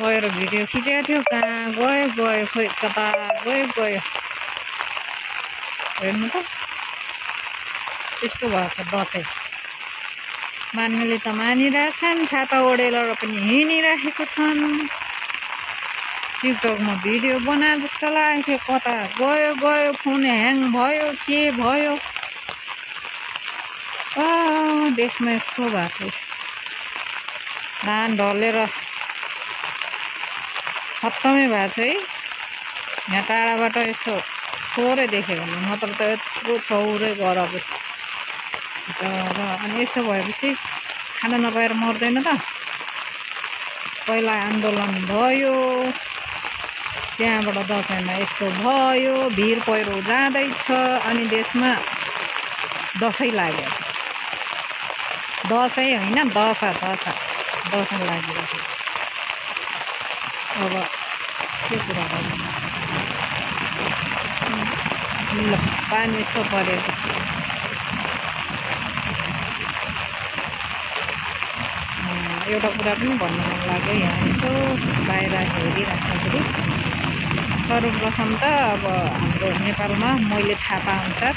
गएर भिडियो खिचेको थियो कहाँ गयो खोइ कता गयो हेर्नु त त्यस्तो भएको छ दसैँ मान्नेले त मानिरहेछन् छाता ओढेर पनि हिँडिराखेको छन् टिकटकमा भिडियो बना जस्तो लाग्यो कता गयो फोन ह्याङ भयो के भयो देशमा यस्तो भएको छ धान ढलेर खत्तमै भएको छ है यहाँ टाढाबाट यसो थोरै देख्यो भने नत्र त यत्रो चौरै गर अनि यसो भएपछि खाना नपाएर मर्दैन त पहिला आन्दोलन भयो त्यहाँबाट दसैँमा यस्तो भयो भिर पहिरो जाँदैछ अनि देशमा दसैँ लागेको छ दसैँ होइन दशा दसैँ लागेको छ अब के कुरा गर्नु ल पानी यस्तो परेपछि एउटा कुरा पनि भन्नु मन लाग्यो यहाँ यसो बाहिर हेरिराख्दाखेरि सर्वप्रथम त अब हाम्रो नेपालमा मैले थाहा पाएअनुसार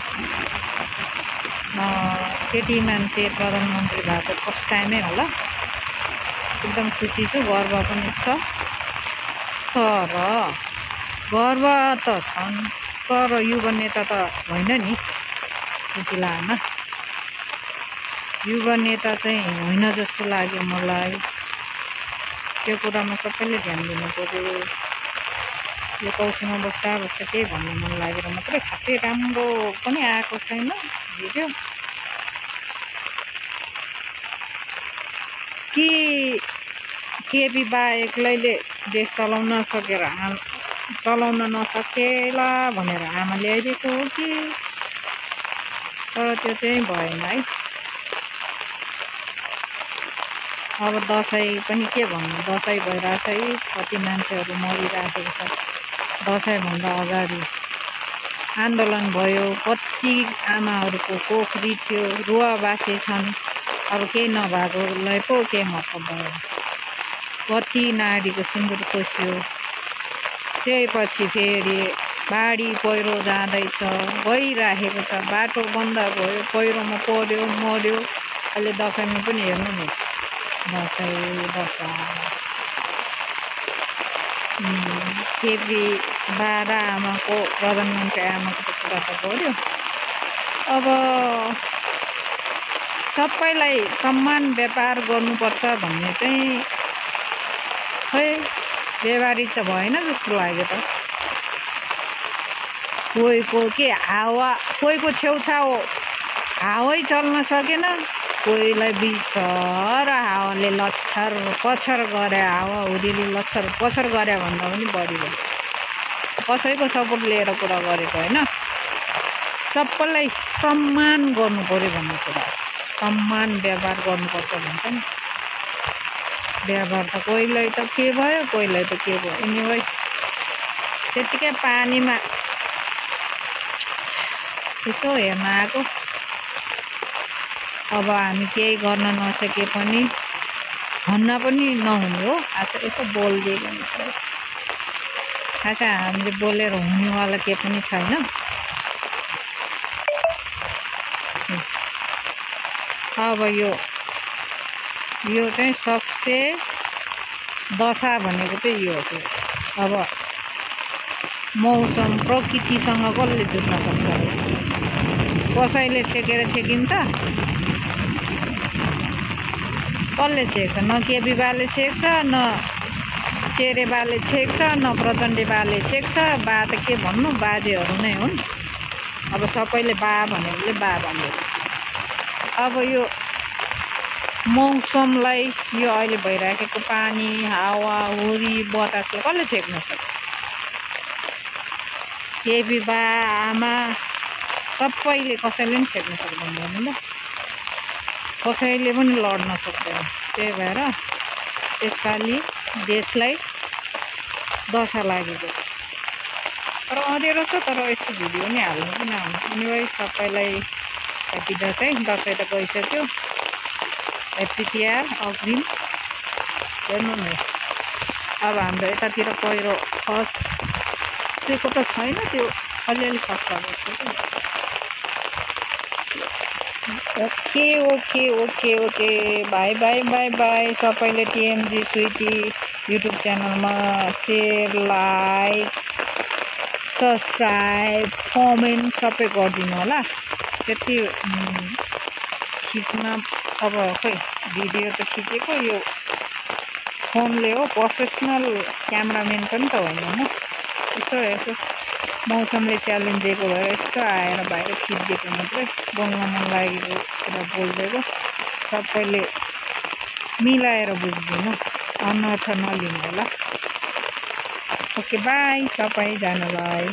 केटी मान्छे प्रधानमन्त्री भएको फर्स्ट टाइमै होला एकदम खुसी छु गर्व पनि छ तर गर्व त छन् तर युवा नेता त होइन नि सुशीला आमा युवा नेता चाहिँ होइन जस्तो लाग्यो मलाई त्यो कुरामा सबैले ध्यान दिनु पर्यो यो कौसीमा बस्दा केही भन्नु मन लागेर मात्रै खासै राम्रो पनि आएको छैन भिडियो कि केपी बा एक्लैले देश चलाउन नसकेला भनेर आमा ल्याइदिएको हो कि तर त्यो चाहिँ भएन है अब दसैँ पनि के भन्नु दसैँ भइरहेछ है कति मान्छेहरू मरिराखेको छ दसैँभन्दा अगाडि आन्दोलन भयो कति आमाहरूको पोखरी थियो रुवाबासी छन् अब केही नभएकोलाई पो के मतलब भयो कति नारीको सिन्दुर खोस्यो त्यही पछि फेरि बाढी पहिरो जाँदैछ गइराखेको छ बाटो बन्द भयो पहिरोमा पर्यो मर्यो अहिले दसैँमा पनि हेर्नु नि दसैँ केपी बा र आमाको प्रधानमन्त्री आमाको त कुरा त गऱ्यो अब सबैलाई समान व्यापार गर्नुपर्छ भन्ने चाहिँ खै व्यवहारिक त भएन जस्तो लाग्यो त कोहीको के कोहीको छेउछाउ हावै चल्न सकेन कोहीलाई बिचर हावाले लच्छर पछर गरे हावाहुरीले लच्छर पछर गरे भन्दा पनि बढी भयो कसैको सपोर्ट लिएर कुरा गरेको होइन सबैलाई सम्मान गर्नु पर्यो भन्ने कुरा सम्मान व्यवहार गर्नुपर्छ भन्छ नि व्यवहार त कोहीलाई त के भयो कोहीलाई त के भयो एनिवे त्यतिकै पानीमा यसो हेर्न आएको अब हामी केही गर्न नसके पनि भन्न पनि नहुने हो खास यसो बोलिदियो भने खास हामीले बोलेर हुनेवाला के पनि छैन अब यो चाहिँ सबसे दशा भनेको चाहिँ यो हो अब मौसम प्रकृतिसँग कसले जुट्न सक्छ कसैले छेकेर छेकिन्छ कसले छेक्छ न केपी बाले छेक्छ न शेरे बाले छेक्छ न प्रचण्डे बाले छेक्छ बा त के भन्नु बाजेहरू नै हुन् अब सबैले बा भनेकोले बा भन्यो अब यो मौसमलाई यो अहिले भइराखेको पानी हावा हुरी बतासले कसले छेक्न सक्छ केपी बा आमा सबैले कसैले पनि छेक्न सक्दैन नि ल कसैले पनि लड्न सक्दैन त्यही भएर यसपालि देशलाई दशा लागेको छ तर अँध्यारो छ तर यस्तो भिडियो नि हाल्नु पनि आउनु एनिवे सबैलाई ह्याप्पी दसैँ दसैँ त गइसक्यो ह्याप्पी तिहार अग्रिम हेर्नु न अब हाम्रो यतातिर पहिरो खसेको त छैन, त्यो अलिअलि खस्दा जस्तो चाहिँ। Okay okay okay okay by by by by सबैले टिएमजी स्विटी युट्युब च्यानलमा सेयर, लाइक, सब्सक्राइब, कमेन्ट सबै गरिदिनु होला। त्यति खिच्न अब खोइ भिडियो त खिचेको, यो फोनले हो, प्रोफेसनल क्यामराम्यान पनि त होइन म। यसो मौसमले च्यालेन्ज दिएको भएर यसो आएर बाहिर खिचिदिएको मात्रै, बोल्न मन लागेको कुरा बोलिदिएको। सबैले मिलाएर बुझिदिनु, अनर्थ नलिनु होला। ओके बाई सबैजनालाई।